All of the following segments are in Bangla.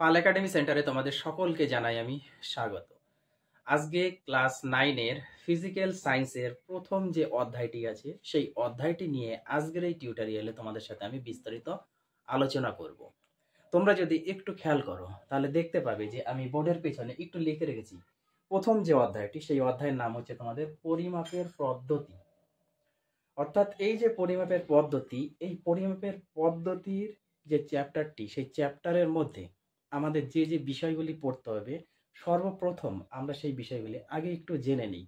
পাল একাডেমি সেন্টারে তোমাদের সকলকে জানাই আমি স্বাগত। আজকে ক্লাস 9 এর ফিজিক্যাল সায়েন্সের প্রথম যে অধ্যায়টি আছে সেই অধ্যায়টি নিয়ে আজকের এই টিউটোরিয়ালে তোমাদের সাথে আমি বিস্তারিত আলোচনা করব। তোমরা যদি একটু খেয়াল করো তাহলে দেখতে পাবে যে আমি বোর্ডের পেছনে একটু লিখে রেখেছি প্রথম যে অধ্যায়টি, সেই অধ্যায়ের নাম হচ্ছে তোমাদের পরিমাপের পদ্ধতি। অর্থাৎ এই যে পরিমাপের পদ্ধতি, এই পরিমাপের পদ্ধতির যে চ্যাপ্টারটি, সেই চ্যাপ্টারের মধ্যে আমাদের যে যে বিষয়গুলি পড়তে হবে, সর্বপ্রথম আমরা সেই বিষয়গুলি আগে একটু জেনে নিই।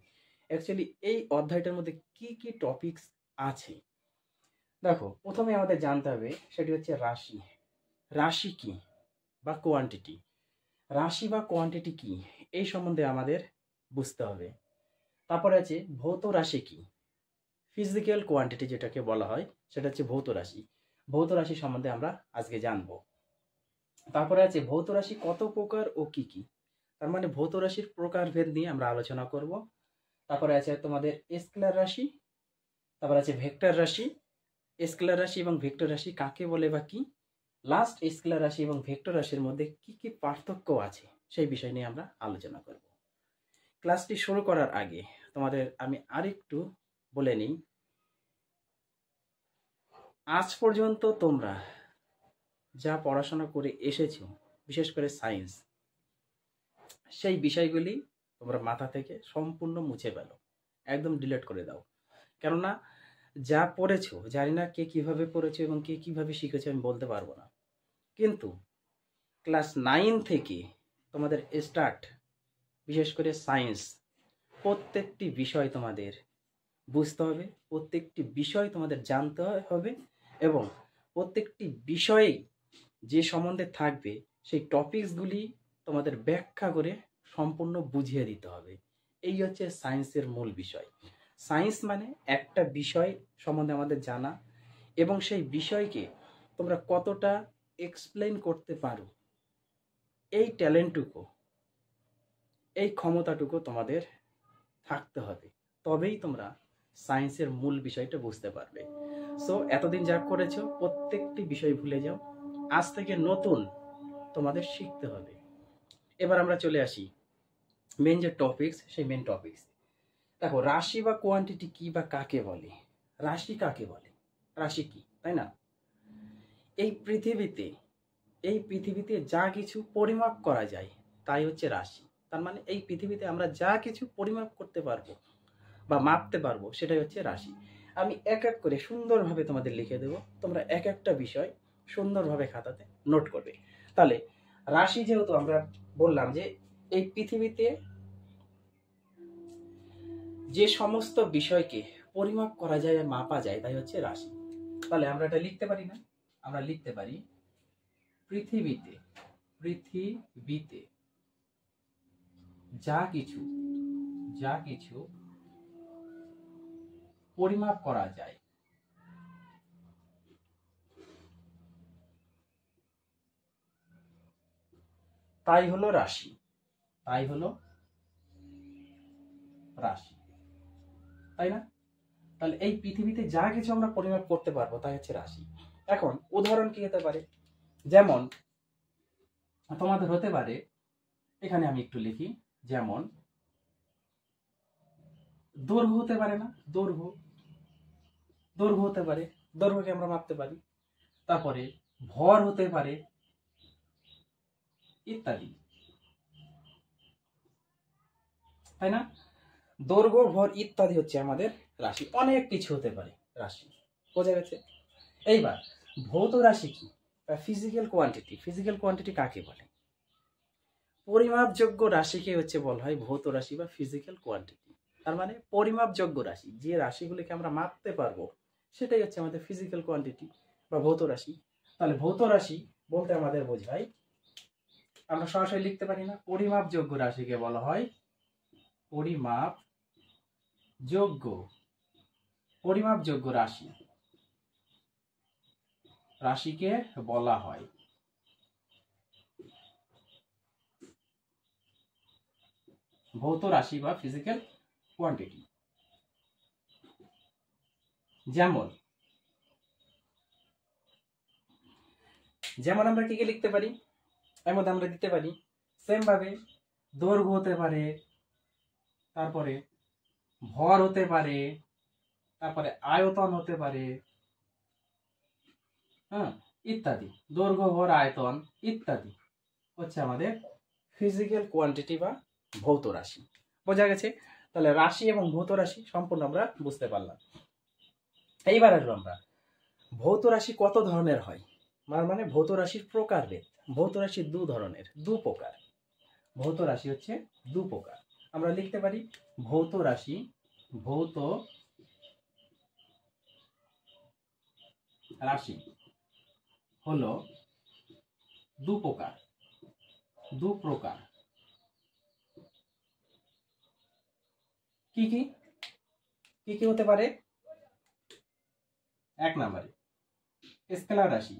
অ্যাকচুয়ালি এই অধ্যায়টার মধ্যে কি কি টপিকস আছে। দেখো, প্রথমে আমাদের জানতে হবে সেটি হচ্ছে রাশি। রাশি কি বা কোয়ান্টিটি, রাশি বা কোয়ান্টিটি কি এই সম্বন্ধে আমাদের বুঝতে হবে। তারপরে আছে ভৌত রাশি কি, ফিজিক্যাল কোয়ান্টিটি যেটাকে বলা হয় সেটা হচ্ছে ভৌত রাশি। ভৌত রাশি সম্বন্ধে আমরা আজকে জানবো। তারপরে আছে ভৌত রাশি কত প্রকার ও কি কি, তার মানে ভৌত রাশির প্রকারভেদ নিয়ে আমরা আলোচনা করব। তারপরে আছে তোমাদের স্কেলার রাশি, তারপর আছে ভেক্টর রাশি। স্কেলার রাশি এবং ভেক্টর রাশি কাকে বলে বা কি, লাস্ট স্কেলার রাশি এবং ভেক্টর রাশির মধ্যে কি কি পার্থক্য আছে সেই বিষয় নিয়ে আমরা আলোচনা করব। ক্লাসটি শুরু করার আগে তোমাদের আমি আরেকটু বলে নিই, আজ পর্যন্ত তোমরা যা পড়াশোনা করে এসেছো, বিশেষ করে সায়েন্স, সেই বিষয়গুলি তোমরা মাথা থেকে সম্পূর্ণ মুছে ফেলো, একদম ডিলিট করে দাও। কেননা যা পড়েছো, জানি না কে কিভাবে পড়েছো এবং কে কিভাবে শিখেছো আমি বলতে পারবো না, কিন্তু ক্লাস 9 থেকে তোমাদের স্টার্ট, বিশেষ করে সায়েন্স, প্রত্যেকটি বিষয় তোমাদের বুঝতে হবে, প্রত্যেকটি বিষয় তোমাদের জানতে হবে এবং প্রত্যেকটি বিষয়ে যে সম্বন্ধে থাকবে সেই টপিকসগুলি তোমাদের ব্যাখ্যা করে সম্পূর্ণ বুঝিয়ে দিতে হবে। এই হচ্ছে সায়েন্সের মূল বিষয়। সায়েন্স মানে একটা বিষয় সম্বন্ধে আমাদের জানা এবং সেই বিষয়কে তোমরা কতটা এক্সপ্লেন করতে পারো, এই ট্যালেন্টটুকু, এই ক্ষমতাটুকু তোমাদের থাকতে হবে, তবেই তোমরা সায়েন্সের মূল বিষয়টা বুঝতে পারবে। সো এতদিন যা করেছো প্রত্যেকটি বিষয় ভুলে যাও, আজ থেকে নতুন তোমাদের শিখতে হবে। এবার আমরা চলে আসি মেন যে টপিকস, সেই মেন টপিকস। দেখো, রাশি বা কোয়ান্টিটি কি বা কাকে বলে, রাশি কাকে বলে, রাশি কি, তাই না? এই পৃথিবীতে যা কিছু পরিমাপ করা যায় তাই হচ্ছে রাশি। তার মানে এই পৃথিবীতে আমরা যা কিছু পরিমাপ করতে পারবো বা মাপতে পারবো সেটাই হচ্ছে রাশি। আমি এক এক করে সুন্দরভাবে তোমাদের লিখে দেবো, তোমরা এক একটা বিষয় সুন্দরভাবে খাতাতে নোট করবে। তাহলে রাশি, যেহেতু আমরা বললাম যে এই পৃথিবীতে যে সমস্ত বিষয়কে পরিমাপ করা যায় আর মাপা যায় তাই হচ্ছে রাশি। তাহলে আমরা এটা লিখতে পারি না, আমরা লিখতে পারি পৃথিবীতে যা কিছু পরিমাপ করা যায় তাই হলো রাশি, তাই হলো রাশি, তাই না? তাহলে এই পৃথিবীতে যা কিছু আমরা পরিমাপ করতে পারবো তাই হচ্ছে রাশি। এখন উদাহরণ কি হতে পারে, যেমন তোমাদের হতে পারে, এখানে আমি একটু লিখি, যেমন দৈর্ঘ্য হতে পারে না, দৈর্ঘ্য হতে পারে, দৈর্ঘ্যকে আমরা মাপতে পারি। তারপরে ভর হতে পারে, ইত্যাদি, তাই না? দৈর্ঘ্য, ভর ইত্যাদি হচ্ছে আমাদের রাশি। অনেক কিছু হতে পারে রাশি, বোঝা গেছে? এইবার ভৌত রাশি কি বা ফিজিক্যাল কোয়ান্টিটি কাকে বলে? পরিমাপযোগ্য রাশিকে হচ্ছে বলা হয় ভৌত রাশি বা ফিজিক্যাল কোয়ান্টিটি। তার মানে পরিমাপযোগ্য রাশি, যে রাশিগুলিকে আমরা মাপতে পারবো সেটাই হচ্ছে আমাদের ফিজিক্যাল কোয়ান্টিটি বা ভৌত রাশি। তাহলে ভৌত রাশি বলতে আমাদের বোঝায়, আমরা সরাসরি লিখতে পারি না, পরিমাপযোগ্য রাশিকে বলা হয় পরিমাপযোগ্য রাশিকে বলা হয় ভৌত রাশি বা ফিজিক্যাল কোয়ান্টিটি। যেমন আমরা কি লিখতে পারি, এর মধ্যে আমরা দিতে পারি সেম ভাবে দৈর্ঘ্য হতে পারে, তারপরে ভর হতে পারে, তারপরে আয়তন হতে পারে, হ্যাঁ, ইত্যাদি। দৈর্ঘ্য, ভর, আয়তন ইত্যাদি হচ্ছে আমাদের ফিজিক্যাল কোয়ান্টিটি বা ভৌত রাশি। বোঝা গেছে? তাহলে রাশি এবং ভৌত রাশি সম্পূর্ণ আমরা বুঝতে পারলাম। এইবার আসবো আমরা ভৌত রাশি কত ধরনের হয়, মানে ভৌত রাশির প্রকারভেদ। ভৌত রাশি দু ধরনের, দু প্রকার। ভৌত রাশি হচ্ছে দু প্রকার। আমরা লিখতে পারি ভৌত রাশি, ভৌত রাশি হলো দু প্রকার, দু প্রকার। কি কি কি কি হতে পারে? এক নম্বরে স্কেলার রাশি,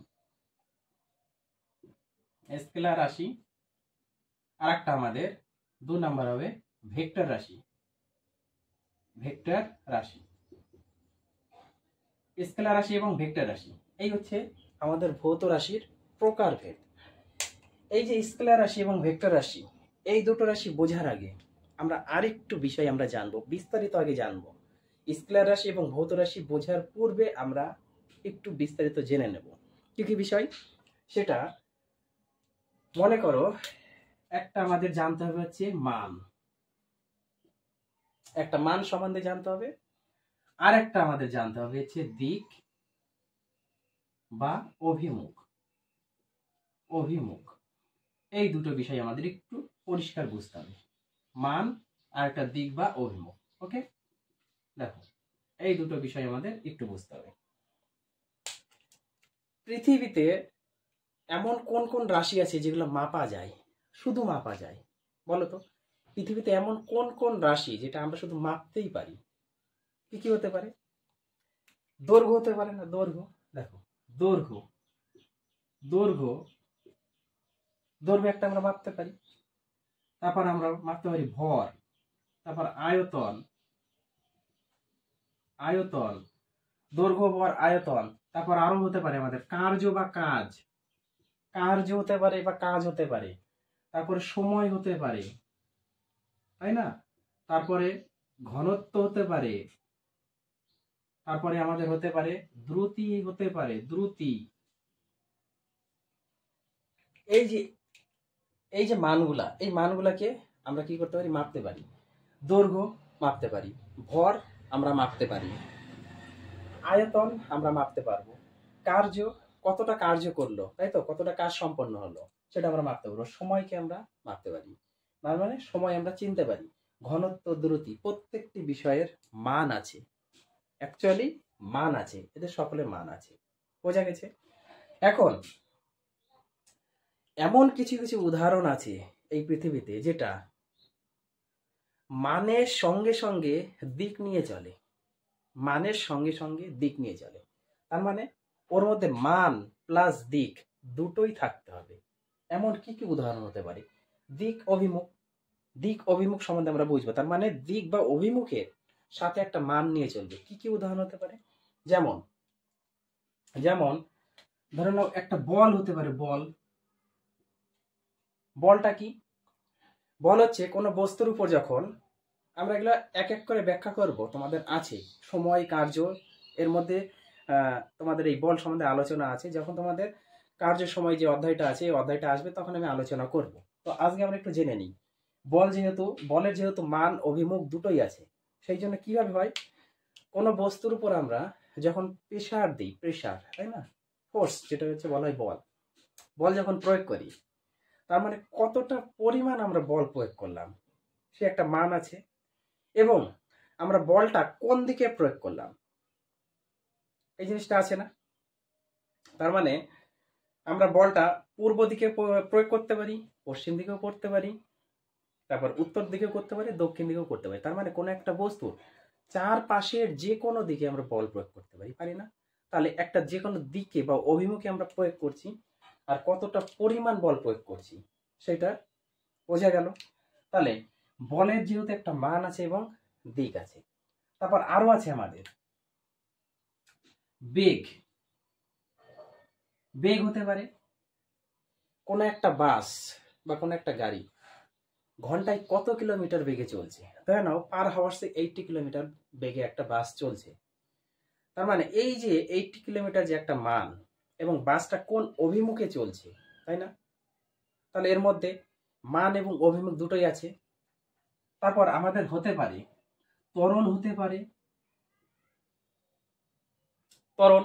স্কেলার রাশি। আর একটা আমাদের 2 নাম্বার হবে ভেক্টর রাশি, ভেক্টর রাশি। স্কেলার রাশি এবং ভেক্টর রাশি এই হচ্ছে আমাদের ভৌত রাশির প্রকারভেদ। এই যে স্কেলার রাশি এবং ভেক্টর রাশি, এই দুটো রাশি বোঝার আগে আমরা আরেকটু বিষয় আমরা জানবো, বিস্তারিত আগে জানবো। স্কেলার রাশি এবং ভৌত রাশি বোঝার পূর্বে আমরা একটু বিস্তারিত জেনে নেব কি কি বিষয়। সেটা মনে করো একটা আমাদের জানতে হবে হচ্ছে মান, একটা মান সম্বন্ধে জানতে হবে। আর একটা আমাদের জানতে হবে হচ্ছে দিক বা অভিমুখ, অভিমুখ। এই দুটো বিষয় আমাদের একটু পরিষ্কার বুঝতে হবে, মান আর একটা দিক বা অভিমুখ। ওকে, দেখো এই দুটো বিষয় আমাদের একটু বুঝতে হবে। পৃথিবীতে এমন কোন কোন রাশি আছে যেগুলো মাপা যায়, শুধু মাপা যায়? বলো তো, পৃথিবীতে এমন কোন কোন রাশি যেটা আমরা শুধু মাপতেই পারি? কি কি হতে পারে? দৈর্ঘ্য হতে পারে না? দৈর্ঘ্য, দেখো দৈর্ঘ্য, দৈর্ঘ্য, দৈর্ঘ্য একটা আমরা মাপতে পারি। তারপর আমরা মাপতে পারি ভর, তারপর আয়তন, আয়তন, দৈর্ঘ্য, ভর, আয়তন। তারপর আরো হতে পারে আমাদের কার্য বা কাজ, কার্য হতে পারে বা কাজ হতে পারে। তারপরে সময় হতে পারে, তাই না? তারপরে ঘনত্ব হতে পারে, তারপরে আমাদের হতে পারে দ্রুতি হতে পারে, দ্রুতি। এই যে মানগুলা, এই মানগুলাকে আমরা কি করতে পারি? মাপতে পারি। দৈর্ঘ্য মাপতে পারি, ভর আমরা মাপতে পারি, আয়তন আমরা মাপতে পারবো, কার্য কতটা কার্য করলো, তাই তো, কতটা কাজ সম্পন্ন হলো সেটা আমরা মাপতে পারবো, সময়কে আমরা মাপতে পারি, মানে সময় আমরা চিনতে পারি, ঘনত্ব, দ্রুতি, প্রত্যেকটি বিষয়ের মান আছে। অ্যাকচুয়ালি মান আছে, এদের সকলের মান আছে। বোঝা গেছে? এখন এমন কিছু কিছু উদাহরণ আছে এই পৃথিবীতে যেটা মানের সঙ্গে সঙ্গে দিক নিয়ে চলে, মানের সঙ্গে সঙ্গে দিক নিয়ে চলে। তার মানে ওর মধ্যে মান প্লাস দিক দুটোই থাকতে হবে। এমন কি কি উদাহরণ হতে পারে? দিক, অভিমুখ। দিক অভিমুখ সম্বন্ধে আমরা বুঝবো, তার মানে দিক বা অভিমুখের সাথে একটা মান নিয়ে চলবে। কি কি উদাহরণ হতে পারে? যেমন যেমন ধরে নাও একটা বল হতে পারে, বল। বলটা কি? বল হচ্ছে কোনো বস্তুর উপর যখন আমরা এগুলো এক এক করে ব্যাখ্যা করব, তোমাদের আছে সময়, কার্য, এর মধ্যে তোমাদের এই বল সম্বন্ধে আলোচনা আছে। যখন তোমাদের কার্য সময় যে অধ্যায়টা আছে, এই অধ্যায়টা আসবে তখন আমি আলোচনা করব। তো আজকে আমরা একটু জেনে নিই। বলের যেহেতু মান, অভিমুখ দুটোই আছে, সেই জন্য কিভাবে হয়, কোনো বস্তুর উপর আমরা যখন প্রেসার দিই, প্রেসার, তাই না, ফোর্স যেটা হচ্ছে বলা হয় বল, বল যখন প্রয়োগ করি, তার মানে কতটা পরিমাণ আমরা বল প্রয়োগ করলাম সে একটা মান আছে। এবং আমরা বলটা কোন দিকে প্রয়োগ করলাম এই জিনিসটা আছে না? তার মানে আমরা বলটা পূর্ব দিকে প্রয়োগ করতে পারি, পশ্চিম দিকেও করতে পারি, তারপর উত্তর দিকেও করতে পারি, দক্ষিণ দিকেও করতে পারি। তার মানে কোনো একটা বস্তুর চারপাশের যে কোনো দিকে আমরা বল প্রয়োগ করতে পারি, পারি না? তাহলে একটা যে কোনো দিকে বা অভিমুখে আমরা প্রয়োগ করছি, আর কতটা পরিমাণ বল প্রয়োগ করছি সেটা বোঝা গেল। তাহলে বলের যেহেতু একটা মান আছে এবং দিক আছে, তারপর আরো আছে আমাদের বেগ। বেগ হতে পারে কোনো একটা বাস বা কোনো একটা গাড়ি ঘন্টায় কত কিলোমিটার বেগে চলছে, তাই না? পার হাওয়ার্সে 80 কিলোমিটার বেগে একটা বাস চলছে। তার মানে এই যে 80 কিলোমিটার যে একটা মান, এবং বাসটা কোন অভিমুখে চলছে, তাই না? তাহলে এর মধ্যে মান এবং অভিমুখ দুটোই আছে। তারপর আমাদের হতে পারে ত্বরণ, হতে পারে ত্বরণ।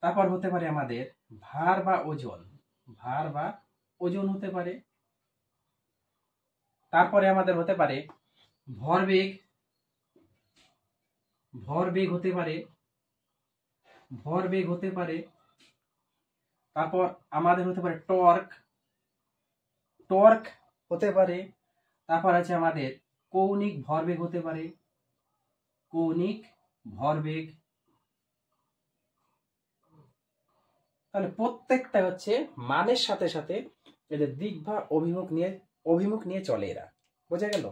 তারপর হতে পারে আমাদের ভার বা ওজন, ভার বা ওজন হতে পারে। তারপরে আমাদের হতে পারে ভরবেগ, ভরবেগ হতে পারে, ভরবেগ হতে পারে। তারপর আমাদের হতে পারে টর্ক, টর্ক হতে পারে। তারপর আছে আমাদের কৌণিক ভরবেগ হতে পারে, কৌণিক ভরবেগ। তাহলে প্রত্যেকটা হচ্ছে মানের সাথে সাথে এদের দিক বা অভিমুখ নিয়ে চলে এরা। বোঝা গেল?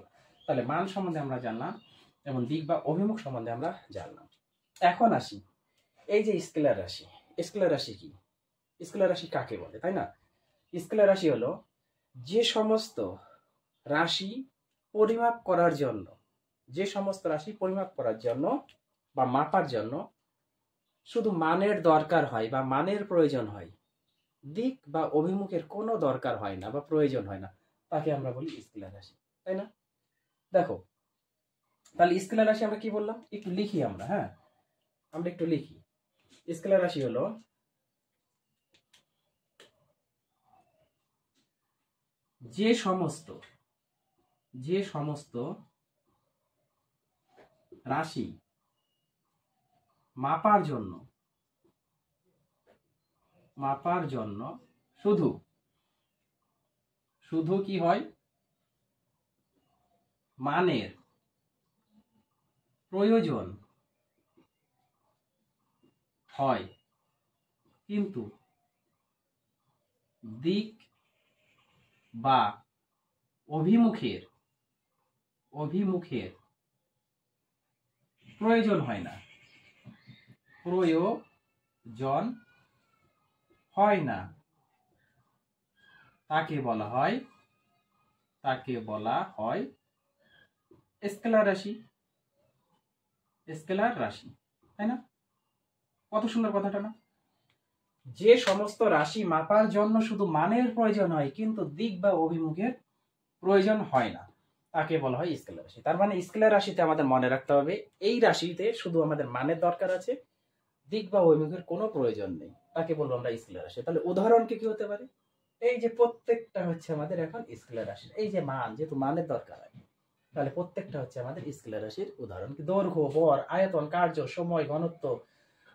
তাহলে মান সম্বন্ধে আমরা জানলাম এবং দিক বা অভিমুখ সম্বন্ধে আমরা জানলাম। এখন আসি এই যে স্কেলার রাশি। স্কেলার রাশি কি? স্কেলার রাশি কাকে বলে, তাই না? স্কেলার রাশি হলো যে সমস্ত রাশি পরিমাপ করার জন্য, যে সমস্ত রাশি পরিমাপ করার জন্য বা মাপার জন্য শুধু মানের দরকার হয় বা মানের প্রয়োজন হয়, দিক বা অভিমুখের কোনো দরকার হয় না বা প্রয়োজন হয় না, তাকে আমরা বলি স্কেলার রাশি, তাই না? দেখো, তাহলে স্কেলার রাশি আমরা কি বললাম, একটু লিখি আমরা। হ্যাঁ, আমরা একটু লিখি। স্কেলার রাশি হলো যে সমস্ত রাশি মাপার জন্য শুধু কি হয়, মানের প্রয়োজন হয়, কিন্তু দিক বা অভিমুখের প্রয়োজন হয় না, প্রয়োজন হয় না, তাকে বলা হয় স্কেলার রাশি। স্কেলার রাশি, তাই না? কত সুন্দর কথাটা না? যে সমস্ত রাশি মাপার জন্য শুধু মানের প্রয়োজন হয় কিন্তু দিক বা অভিমুখের প্রয়োজন হয় না, তাকে বলা হয় স্কেলার রাশি। তার মানে স্কেলার রাশিতে আমাদের মনে রাখতে হবে এই রাশিতে শুধু আমাদের মানের দরকার আছে, দিক বা অভিমুখের কোনো প্রয়োজন নেই, তাকে বলবো আমরা স্কেলার রাশি। তাহলে উদাহরণ কি হতে পারে? এই যে প্রত্যেকটা হচ্ছে আমাদের এখন স্কেলার রাশি। এই যে মান, যেহেতু মানের দরকার হয়, তাহলে প্রত্যেকটা হচ্ছে আমাদের স্কেলার রাশির উদাহরণ। দৈর্ঘ্য, ভর, আয়তন, কার্য, সময়, ঘনত্ব,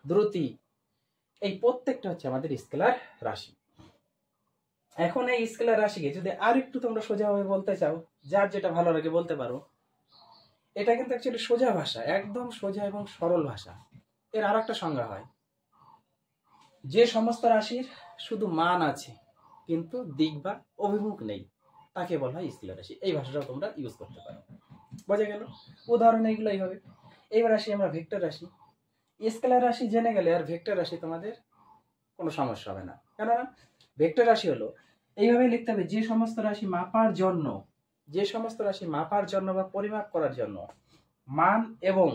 দ্রুতি, এই প্রত্যেকটা হচ্ছে আমাদের স্কেলার রাশি। এখন এই স্কেলার রাশিকে যদি আর একটু তোমরা সোজাভাবে বলতে চাও, যার যেটা ভালো লাগে বলতে পারো। এটা কিন্তু অ্যাকচুয়ালি সোজা ভাষা, একদম সোজা এবং সরল ভাষা। এর আর একটা সংজ্ঞা হয়, যে সমস্ত রাশির শুধু মান আছে কিন্তু দিক বা অভিমুখ নেই, তাকে বলা হয় স্কেলার রাশি। এই ভাষাটাও তোমরা ইউজ করতে পারো। বোঝা গেল? উদাহরণ এইগুলোই হবে। এইবার আসি আমরা ভেক্টর রাশি। স্কেলার রাশি জেনে গেলে আর ভেক্টর রাশি তোমাদের কোনো সমস্যা হবে না। কেননা ভেক্টর রাশি হলো এইভাবে লিখতে হবে, যে সমস্ত রাশি মাপার জন্য বা পরিমাপ করার জন্য মান এবং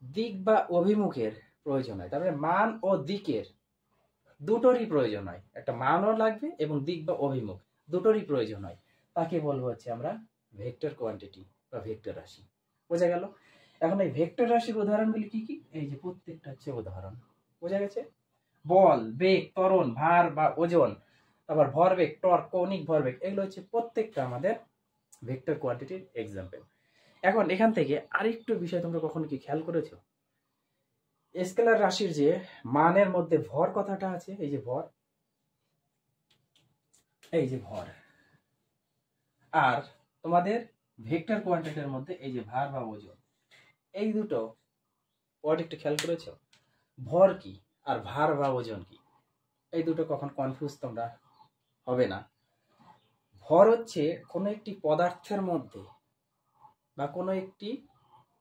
দিক বা অভিমুখের প্রয়োজন হয়। তারপরে মান ও দিকের দুটোরই প্রয়োজন হয়, একটা মানও লাগবে এবং দিক বা অভিমুখ দুটোরই প্রয়োজন হয়, তাকে বলবো হচ্ছে আমরা ভেক্টর কোয়ান্টিটি বা ভেক্টর রাশি। বোঝা গেল? এখন এই ভেক্টর রাশির উদাহরণগুলি কি কি? এই যে প্রত্যেকটা হচ্ছে উদাহরণ। বোঝা গেছে? বল, বেগ, ত্বরণ, ভার বা ওজন, তারপর ভরবেগ, টর্ক, কৌণিক ভরবেগ, এগুলো হচ্ছে প্রত্যেকটা আমাদের ভেক্টর কোয়ান্টিটির এক্সাম্পল। এখন এখান থেকে আরেকটু বিষয় তোমরা কখনো কি খেয়াল করেছো? স্কেলার রাশির যে মানের মধ্যে ভর কথাটা আছে, এই যে ভর, এই যে ভর, আর তোমাদের ভেক্টর কোয়ান্টিটির মধ্যে এই যে ভার বা ওজন, এই দুটো ওয়ার্ড একটু খেয়াল করেছো? ভর কি আর ভার বা ওজন কি, এই দুটো কখন কনফিউজ তোমরা হবে না। ভর হচ্ছে কোনো একটি পদার্থের মধ্যে বা কোনো একটি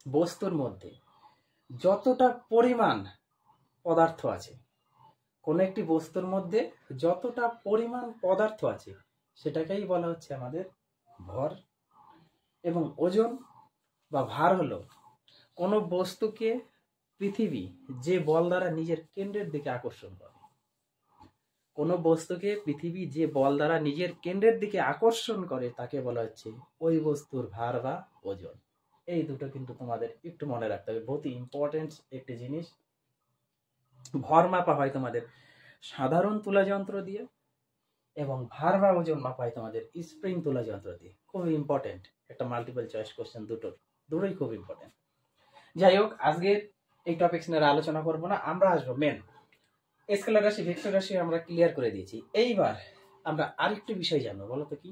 বস্তুর মধ্যে যতটা পরিমাণ পদার্থ আছে, কোনো একটি বস্তুর মধ্যে যতটা পরিমাণ পদার্থ আছে সেটাকেই বলা হচ্ছে আমাদের ভর। এবং ওজন বা ভার হলো কোনো বস্তুকে পৃথিবী যে বল দ্বারা নিজের কেন্দ্রের দিকে আকর্ষণ করে। কোনো বস্তুকে পৃথিবী যে বল দ্বারা নিজের কেন্দ্রের দিকে আকর্ষণ করে তাকে বলা হচ্ছে ওই বস্তুর ভার বা ওজন। এই দুটো কিন্তু তোমাদের একটু মনে রাখতে হবে, বহুত ইম্পর্টেন্ট একটি জিনিস। ভর মাপা হয় তোমাদের সাধারণ তুলা যন্ত্র দিয়ে, এবং ভার বা ওজন মাপা হয় তোমাদের স্প্রিং তুলা যন্ত্র দিয়ে। খুব ইম্পর্টেন্ট একটা মাল্টিপল চয়েস কোশ্চেন, দুটোই খুব ইম্পর্টেন্ট। যাই হোক, আজকে এই টপিক্স নিয়ে আলোচনা করবো না, আমরা আসবো মেন স্কেলার রাশি ভেক্টর রাশি আমরা ক্লিয়ার করে দিয়েছি। এইবার আমরা আরেকটি বিষয় জানবো, বলো তো কি?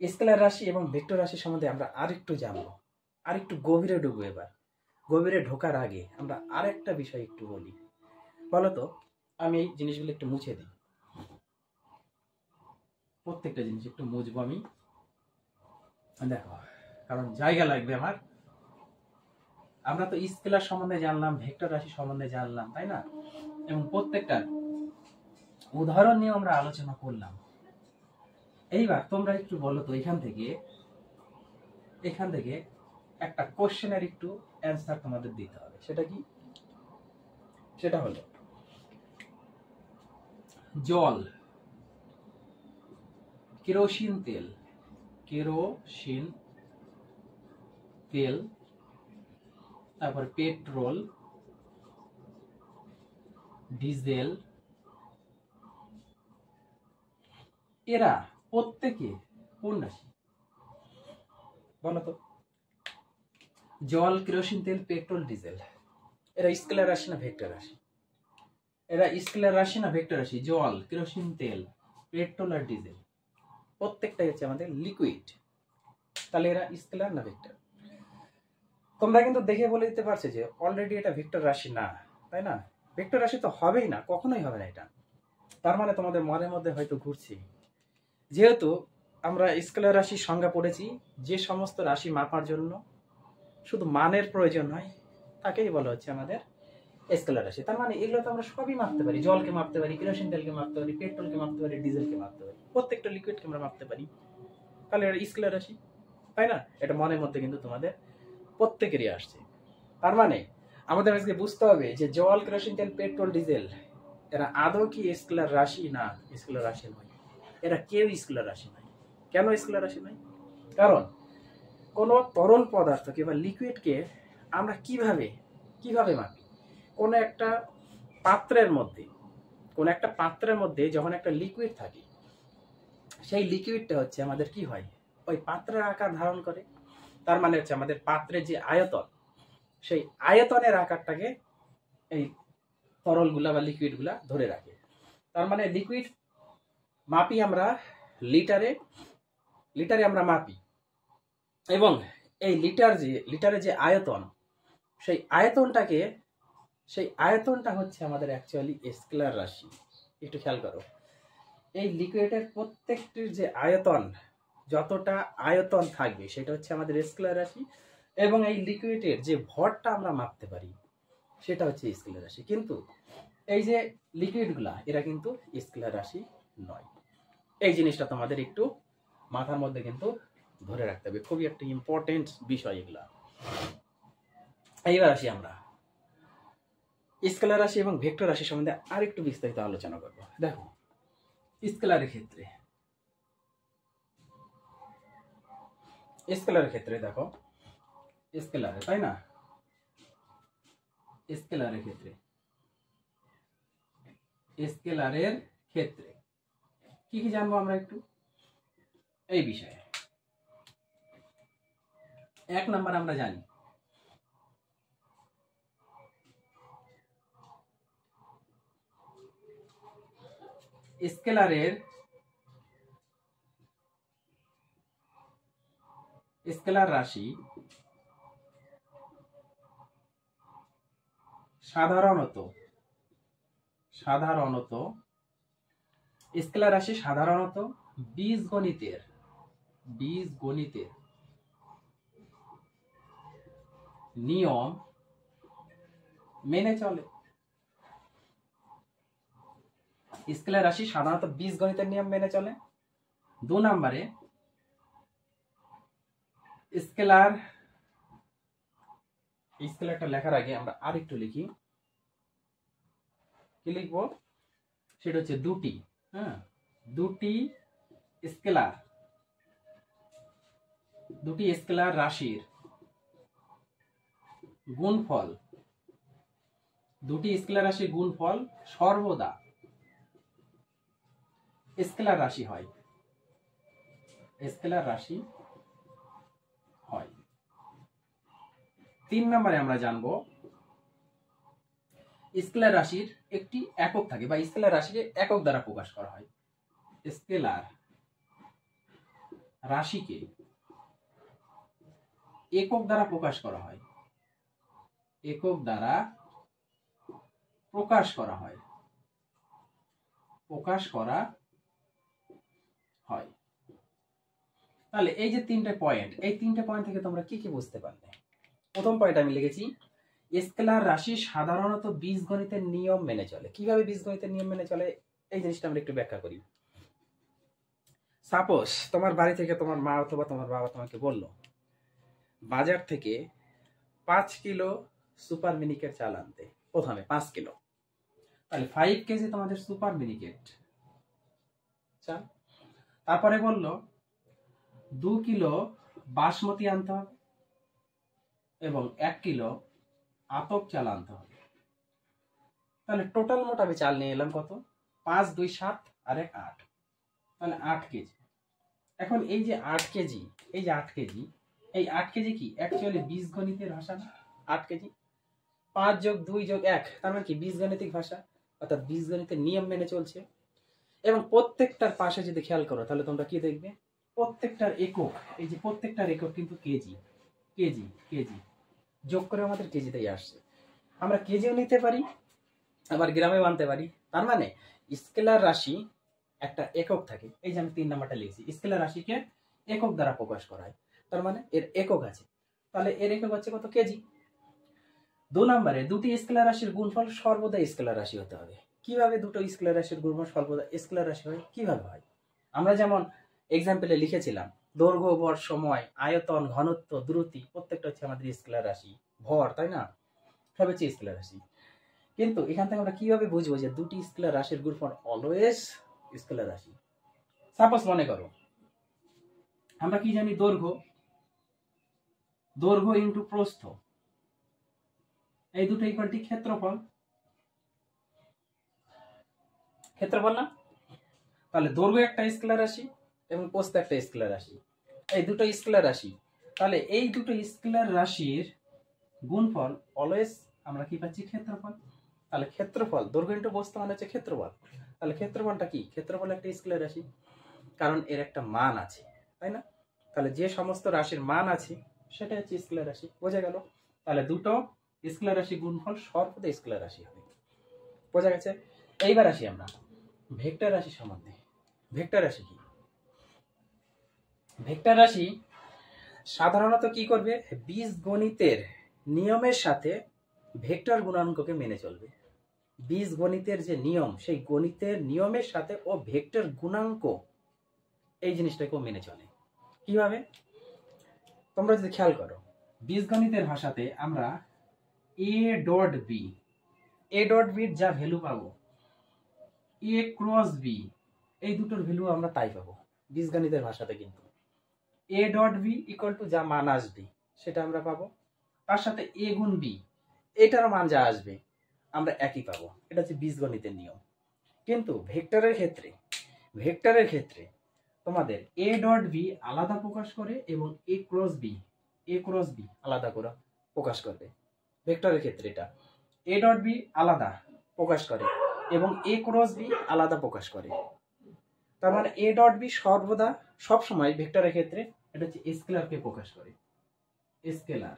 স্কেলার রাশি এবং ভেক্টর রাশি সম্বন্ধে আমরা আরেকটু জানবো, আরেকটু গভীরে ঢুকবো। এবার গভীরে ঢোকার আগে আমরা আরেকটা বিষয় একটু বলি। বলতো, আমি এই জিনিসগুলো একটু মুছে দিই, প্রত্যেকটা জিনিস একটু মুছবো আমি, দেখো, কারণ জায়গা লাগবে আমার। আমরা তো স্কেলার সম্বন্ধে জানলাম, ভেক্টর রাশি সম্বন্ধে জানলাম, তাই না? এবং প্রত্যেকটা উদাহরণ নিয়ে আমরা আলোচনা করলাম। এইবার তোমরা একটু বলো তো, এখান থেকে একটা কোশ্চেনের একটু অ্যান্সার তোমাদের দিতে হবে। সেটা কি? সেটা হলো জল, কেরোসিন তেল, তারপর পেট্রোল, ডিজেল, এরা প্রত্যেকে কোন রাশি? বলো তো। জল, কেরোসিন তেল, পেট্রোল, ডিজেল, এরা স্কেলার রাশি না ভেক্টর রাশি? এরা স্কেলার রাশি না ভেক্টর রাশি? জল, কেরোসিন তেল, পেট্রোল আর ডিজেল প্রত্যেকটাই হচ্ছে আমাদের লিকুইড। তাহলে এরা স্কেলার না ভেক্টর? তোমরা কিন্তু দেখে বলে দিতে পারছো যে অলরেডি এটা ভেক্টর রাশি না, তাই না? ভেক্টর রাশি তো হবেই না, কখনোই হবে না এটা। তার মানে তোমাদের মনের মধ্যে হয়তো ঘুরছে, যেহেতু আমরা স্কেলার রাশির সংজ্ঞা পড়েছি, যে সমস্ত রাশি মাপার জন্য শুধু মানের প্রয়োজন হয় তাকেই বলা হচ্ছে আমাদের স্কেলার রাশি। তার মানে এগুলো তো আমরা সবই মাপতে পারি, জলকে মাপতে পারি, কেরোসিন তেলকে মাপতে পারি, পেট্রোলকে মাপতে পারি, ডিজেলকে মাপতে পারি, প্রত্যেকটা লিকুইডকে আমরা মাপতে পারি। তাহলে এটা স্কেলার রাশি, তাই না? এটা মনের মধ্যে কিন্তু তোমাদের প্রত্যেকেরই আসছে। তার মানে আমাদের আজকে বুঝতে হবে যে জল, কেরোসিন তেল, পেট্রোল, ডিজেল এরা আদৌ কি স্কেলার রাশি? না, স্কেলার রাশি নয়। এরা কেউ স্কেলার রাশি নয়। কেন স্কেলার রাশি নয়? কারণ কোনো তরল পদার্থকে বা লিকুইডকে আমরা কিভাবে মাপি? কোনো একটা পাত্রের মধ্যে যখন একটা লিকুইড থাকে, সেই লিকুইডটা হচ্ছে আমাদের কি হয়, ওই পাত্রের আকার ধারণ করে। তার মানে হচ্ছে আমাদের পাত্রের যে আয়তন, সেই আয়তনের আকারটাকে এই তরলগুলা বা লিকুইডগুলা ধরে রাখে। তার মানে লিকুইড মাপি আমরা লিটারে আমরা মাপি, এবং এই লিটারের যে আয়তন, সেই আয়তনটা হচ্ছে আমাদের অ্যাকচুয়ালি স্কেলার রাশি। একটু খেয়াল করো, এই লিকুইডের প্রত্যেকটির যে আয়তন, যতটা আয়তন থাকবে সেটা হচ্ছে আমাদের স্কেলার রাশি, এবং এই লিকুইডের যে ভরটা আমরা মাপতে পারি সেটা হচ্ছে স্কেলার রাশি। কিন্তু এই যে লিকুইডগুলা এরা কিন্তু স্কেলার রাশি নয়। এই জিনিসটা তোমাদের একটু মাথার মধ্যে কিন্তু ধরে রাখতে হবে, খুবই একটা ইম্পর্টেন্ট বিষয় এগুলা। এইবার আসি আমরা স্কেলার রাশি এবং ভেক্টর রাশি সম্বন্ধে আরেকটু বিস্তারিত আলোচনা করব। দেখো, স্কেলারের ক্ষেত্রে দেখো, তাই না? স্কেলারের ক্ষেত্রে কি কি জানবো আমরা একটু এই বিষয়ে। এক নাম্বার আমরা জানি স্কেলার রাশি সাধারণত বীজগণিতের নিয়ম মেনে চলে। স্কেলার রাশি সাধারণত বীজগণিতের নিয়ম মেনে চলে। 2 নম্বরে স্কেলারটা লেখার আগে আমরা আরেকটু লিখি। কি লিখবো? সেটা হচ্ছে দুটি স্কেলার রাশির গুণফল, দুটি স্কেলার রাশির গুণফল সর্বদা স্কেলার রাশি হয়। 3 নম্বরে আমরা জানবো স্কেলার রাশির একটি একক থাকে বা স্কেলার রাশিকে একক দ্বারা প্রকাশ করা হয়। স্কেলার রাশিকে একক দ্বারা প্রকাশ করা হয়। তাহলে এই যে 3টে পয়েন্ট, এই 3টে পয়েন্ট থেকে তোমরা কি কি বুঝতে পারলে? প্রথম পয়েন্ট আমি লিখেছি স্কেলার রাশি সাধারণত বীজগণিতের নিয়ম মেনে চলে। কিভাবে বীজগণিতের নিয়ম মেনে চলে এই জিনিসটা আমরা একটু ব্যাখ্যা করি। সাপোজ তোমার বাড়ি থেকে তোমার মা অথবা তোমার বাবা তোমাকে বলল বাজার থেকে 5 কিলো সুপার মিনিকেট চাল আনতে। প্রথমে 5 কিলো, তাহলে 5 কেজি তোমাদের সুপার মিনিকেট চাল। তারপরে বলল 2 কিলো বাসমতি আনতে হবে এবং 1 কিলো আতপ চাল আনতে হবে। তাহলে টোটাল মোট আমি চাল নিয়ে এলাম কত? 5 2 7 আর 1 8, তাহলে 8 কেজি। এখন এই যে 8 কেজি, এই 8 কেজি কি অ্যাকচুয়ালি বীজগণিতের ভাষা না? 8 কেজি 5 যোগ 2 যোগ 1, তার মানে কি বীজগণিতিক ভাষা, অর্থাৎ বীজগণিতের নিয়ম মেনে চলছে। এবং প্রত্যেকটার পাশে যদি খেয়াল করো তাহলে তোমরা কি দেখবে? প্রত্যেকটার একক, এই যে প্রত্যেকটার একক কিন্তু কেজি কেজি কেজি যোগ করে আমাদের কেজিতেই আসছে। আমরা কেজিও নিতে পারি, আবার গ্রামেও আনতে পারি। তার মানে স্কেলার রাশি একটা একক থাকে। এই যে আমি 3 নাম্বারটা লিখছি, স্কেলার রাশিকে একক দ্বারা প্রকাশ করা হয়, তার মানে এর একক আছে। তাহলে এর একক হচ্ছে কত? কেজি। 2 নম্বরে দুটি স্কেলার রাশির গুণফল সর্বদা স্কেলার রাশি হতে হবে। কিভাবে দুটো স্কেলার রাশির গুণফল সর্বদা স্কেলার রাশি হয়? কিভাবে হয়? আমরা যেমন এক্সাম্পলে লিখেছিলাম দৈর্ঘ্য, ভর, সময়, আয়তন, ঘনত্ব, দ্রুতি প্রত্যেকটা হচ্ছে আমাদের স্কেলার রাশি। ভর, তাই না? সব হচ্ছে স্কেলার রাশি। কিন্তু এখান থেকে আমরা কিভাবে বুঝবো যে দুটি স্কেলার রাশির গুণফল অলওয়েজ স্কেলার রাশি? সাপোজ মনে করো আমরা কি জানি? দৈর্ঘ্য ইনটু প্রস্থ, এই দুটো ইকুয়াল টু ক্ষেত্রফল না? তাহলে দৈর্ঘ্য একটা স্কেলার রাশি এবং প্রস্থ একটা স্কেলার রাশি, এই দুটো স্কেলার রাশি। তাহলে এই দুটো স্কেলার রাশির গুণফল অলওয়েজ আমরা কি পাচ্ছি? ক্ষেত্রফল। তাহলে ক্ষেত্রফল, দৈর্ঘ্য ইনটু প্রস্থ মানে হচ্ছে ক্ষেত্রফল। তাহলে ক্ষেত্রফলটা কি? ক্ষেত্রফল একটা স্কেলার রাশি, কারণ এর একটা মান আছে, তাই না? তাহলে যে সমস্ত রাশির মান আছে সেটা হচ্ছে স্কেলার রাশি। বোঝা গেল? তাহলে দুটো স্কেলার রাশি গুণফল সর্বদা স্কেলার রাশি হবে। বোঝা গেছে? এইবার আসি আমরা ভেক্টর রাশি সম্বন্ধে। ভেক্টর রাশি কি? ভেক্টর রাশি সাধারণত কি করবে? বীজগণিতের নিয়মের সাথে ভেক্টর গুণাঙ্ককে মেনে চলবে। বীজগণিতের যে নিয়ম, সেই গণিতের নিয়মের সাথে ও ভেক্টর গুণাঙ্ক এই জিনিসটাকেও মেনে চলে। কিভাবে? তোমরা যদি খেয়াল করো বীজগণিতের ভাষাতে আমরা এ ডট বির যা ভ্যালু পাবো, এ ক্রস বি এই দুটোর ভ্যালু আমরা তাই পাবো বীজগণিতের ভাষাতে। কিন্তু a dot b equal to যা মান আসবে সেটা আমরা পাবো, তার সাথে এ গুণ বি এটার মান যা আসবে আমরা একই পাবো। এটা হচ্ছে বীজগণিতের নিয়ম। কিন্তু ভেক্টরের ক্ষেত্রে তোমাদের এ ডট বি আলাদা প্রকাশ করে এবং এ ক্রস বি আলাদা করে প্রকাশ করবে। ভেক্টরের ক্ষেত্রে এটা এ ডট বি আলাদা প্রকাশ করে এবং এ ক্রস বি আলাদা প্রকাশ করে। তার মানে এ ডট বি সর্বদা সবসময় ভেক্টরের ক্ষেত্রে এটা হচ্ছে স্কেলারকে প্রকাশ করে। স্কেলার,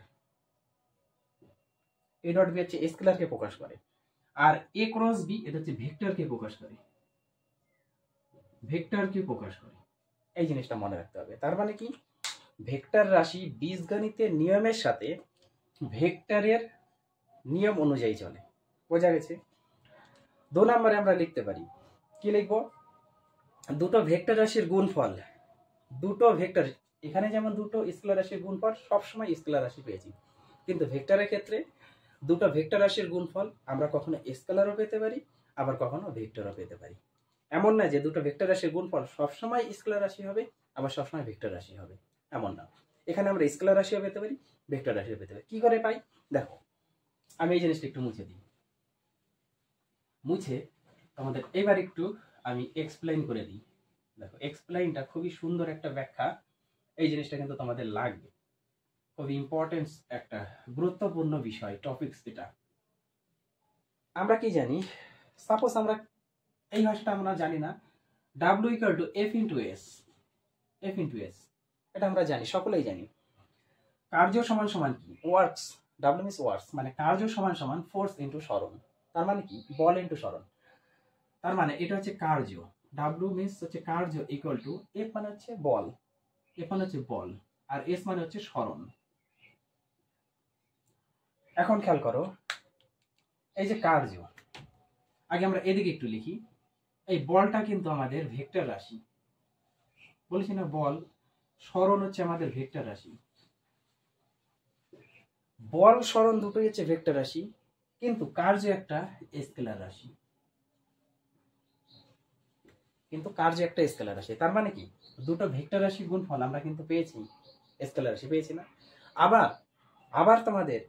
এ ডট বি হচ্ছে স্কেলারকে প্রকাশ করে, আর এ ক্রস বি এটা হচ্ছে ভেক্টরকে প্রকাশ করে। এই জিনিসটা মনে রাখতে হবে। তার মানে কি? ভেক্টর রাশি বীজগণিতের নিয়মের সাথে ভেক্টরের নিয়ম অনুযায়ী চলে। বোঝা গেছে? 2 নম্বরে আমরা লিখতে পারি কি লিখবো? দুটো ভেক্টর রাশির গুণফল, দুটো ভেক্টর, এখানে যেমন দুটো স্কেলার রাশির গুণফল সবসময় স্কেলার রাশি পেয়েছি, কিন্তু ভেক্টরের ক্ষেত্রে দুটো ভেক্টর রাশির গুণফল আমরা কখনো স্কেলারও পেতে পারি, আবার কখনো ভেক্টরও পেতে পারি। এমন না যে দুটো ভেক্টর রাশির গুণফল সবসময় স্কেলার রাশি হবে আবার সবসময় ভেক্টর রাশি হবে, এমন না। এখানে আমরা স্কেলার রাশিও পেতে পারি, ভেক্টর রাশিও পেতে পারি। কি করে পাই দেখো, আমি এই জিনিসটা একটু মুছে দিই। মুছে আমাদের এবার একটু আমি এক্সপ্লেইন করে দিই। দেখো, এক্সপ্লেইনটা খুবই সুন্দর একটা ব্যাখ্যা, এই জিনিসটা কিন্তু তোমাদের লাগবে, খুবই ইম্পর্টেন্ট একটা গুরুত্বপূর্ণ বিষয়, টপিকস। এটা আমরা কি জানি, সাপোজ আমরা এই ভাষাটা আমরা জানি না, W equal to F into S, F into S, এটা আমরা জানি, সকলেই জানি। কার্য সমান সমান কি? ওয়ার্কস। W মিন্স ওয়ার্কস, মানে কার্য সমান সমান ফোর্স ইন্টু সরণ। তার মানে কি? বল ইন্টু সরণ। তার মানে এটা হচ্ছে কার্য, W মিন্স হচ্ছে কার্য ইকুয়াল টু F মানে হচ্ছে বল, F মানে হচ্ছে বল, আর S মানে হচ্ছে সরণ। এখন খেয়াল করো, এই যে কার্য, আগে আমরা এদিকে একটু লিখি। এই বলটা কিন্তু আমাদের ভেক্টর রাশি, বলেছি না বল, সরণ হচ্ছে আমাদের ভেক্টর রাশি। বল সরণ দুটোই হচ্ছে ভেক্টর রাশি, কিন্তু কার্য একটা স্কেলার রাশি, কিন্তু কার্য একটা স্কেলার রাশি। তার মানে কি? দুটো ভেক্টর রাশি গুণফল আমরা কিন্তু পেয়েছি, স্কেলার রাশি পেয়েছি না? আবার আবার তোমাদের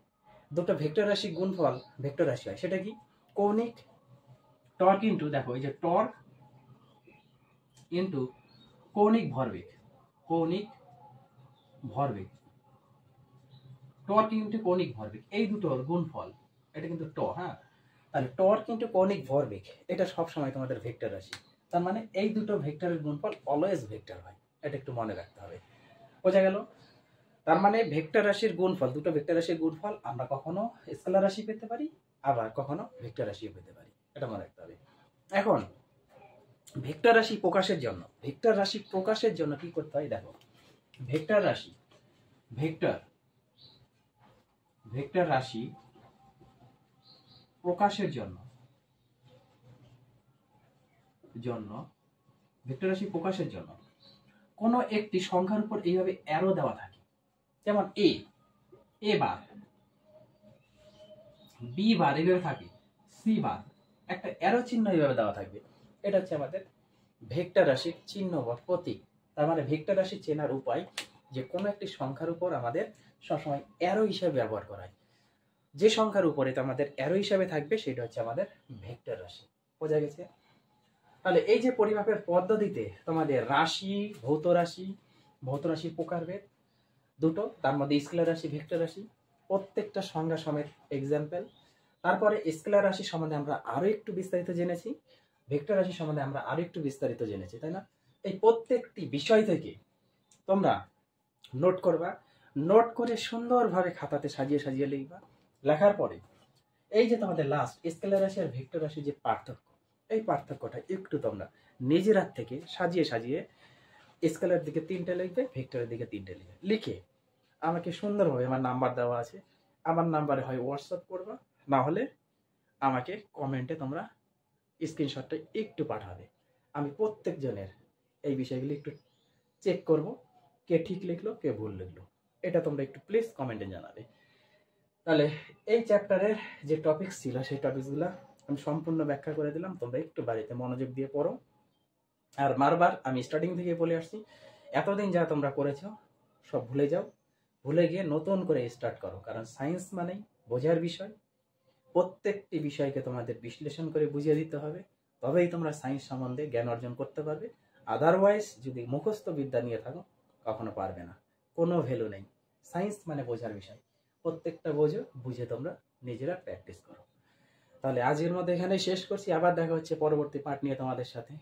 দুটো ভেক্টর রাশি গুণফল ভেক্টর রাশি হয়, সেটা কি? কৌণিক টর্ক ইন্টু, দেখো এই যে টর্ক ইন্টু কৌণিক ভরবেগ, কৌণিক ভরবেগ, টর্ক ইন্টু কৌণিক ভরবেগ, এই দুটোর গুণফল, এটা কিন্তু হ্যাঁ। তাহলে টর্ক ইন্টু কৌণিক ভরবেগ এটা সবসময় তোমাদের ভেক্টর রাশি। তার মানে এই দুটো ভেক্টরের গুণফল অলওয়েজ ভেক্টর হয়, এটা একটু মনে রাখতে হবে। বোঝা গেল? তার মানে ভেক্টর রাশির গুণফল, দুটো ভেক্টর রাশির গুণফল আমরা কখনো স্কেলার রাশি পেতে পারি, আবার কখনো ভেক্টর রাশিও পেতে পারি, এটা মনে রাখতে হবে। এখন ভেক্টর রাশি প্রকাশের জন্য, ভেক্টর রাশি প্রকাশের জন্য কি করতে হয় দেখো, ভেক্টর রাশি, ভেক্টর রাশি প্রকাশের জন্য ভেক্টর রাশি প্রকাশের জন্য কোনো একটি সংখ্যার উপর এইভাবে অ্যারো দেওয়া থাকে, যেমন এ বার, বি বার এইভাবে থাকে, সি বার, একটা অ্যারো চিহ্ন এইভাবে দেওয়া থাকবে, এটা হচ্ছে আমাদের ভেক্টর রাশির চিহ্ন বা প্রতীক। তার মানে ভেক্টর রাশি চেনার উপায় যে কোনো একটি সংখ্যার উপর আমাদের সবসময় অ্যারো হিসাবে ব্যবহার করা হয়, যে সংখ্যার উপরে তো আমাদের অ্যারো হিসাবে থাকবে সেটা হচ্ছে আমাদের ভেক্টর রাশি। বোঝা গেছে? তাহলে এই যে পরিমাপের পদ্ধতিতে তোমাদের রাশি, ভৌত রাশির প্রকারভেদ দুটো, তার মধ্যে স্কেলার রাশি, ভেক্টর রাশি, প্রত্যেকটা সংজ্ঞা সমেত এক্সাম্পল। তারপরে স্কেলার রাশি সম্বন্ধে আমরা আরো একটু বিস্তারিত জেনেছি, ভেক্টর রাশি সম্বন্ধে আমরা আরো একটু বিস্তারিত জেনেছি, তাই না? এই প্রত্যেকটি বিষয় থেকে তোমরা নোট করবা, নোট করে সুন্দরভাবে খাতাতে সাজিয়ে সাজিয়ে লিখবা। লেখার পরে এই যে তোমাদের লাস্ট স্কেলার রাশি আর ভেক্টর রাশি যে পার্থক্য, এই পার্থক্যটা একটু তোমরা নিজের হাত থেকে সাজিয়ে সাজিয়ে স্কেলার দিকে 3টে লিখবে, ভেক্টরের দিকে 3টে লিখবে, লিখে আমাকে সুন্দরভাবে, আমার নাম্বার দেওয়া আছে, আমার নাম্বারে হয় হোয়াটসঅ্যাপ করবা, না হলে আমাকে কমেন্টে তোমরা স্ক্রিনশটটা একটু পাঠাবে। আমি প্রত্যেকজনের এই বিষয়গুলি একটু চেক করব, কে ঠিক লিখলো কে ভুল লিখলো, এটা তোমরা একটু প্লিজ কমেন্টে জানাবে। তাহলে এই চ্যাপ্টারের যে টপিকস ছিল সেই টপিকসগুলো আমি সম্পূর্ণ ব্যাখ্যা করে দিলাম, তোমরা একটু বাড়িতে মনোযোগ দিয়ে পড়ো। আর বারবার আমি স্টার্টিং থেকে বলে আসছি, এতদিন যা তোমরা করেছো সব ভুলে যাও, ভুলে গিয়ে নতুন করে স্টার্ট করো, কারণ সায়েন্স মানেই বোঝার বিষয়, প্রত্যেকটি বিষয়কে তোমাদের বিশ্লেষণ করে বুঝিয়ে দিতে হবে, তবেই তোমরা সায়েন্স সম্বন্ধে জ্ঞান অর্জন করতে পারবে। আদারওয়াইজ যদি মুখস্থ বিদ্যা নিয়ে থাকো কখনো পারবে না, কোনো ভ্যালু নেই। সায়েন্স মানে বোঝার বিষয়, প্রত্যেকটা বোঝো, বুঝে তোমরা নিজেরা প্র্যাকটিস করো। তাহলে আজকের মধ্যে এখানে শেষ করছি, আবার দেখা হচ্ছে পরবর্তী পার্ট নিয়ে তোমাদের সাথে।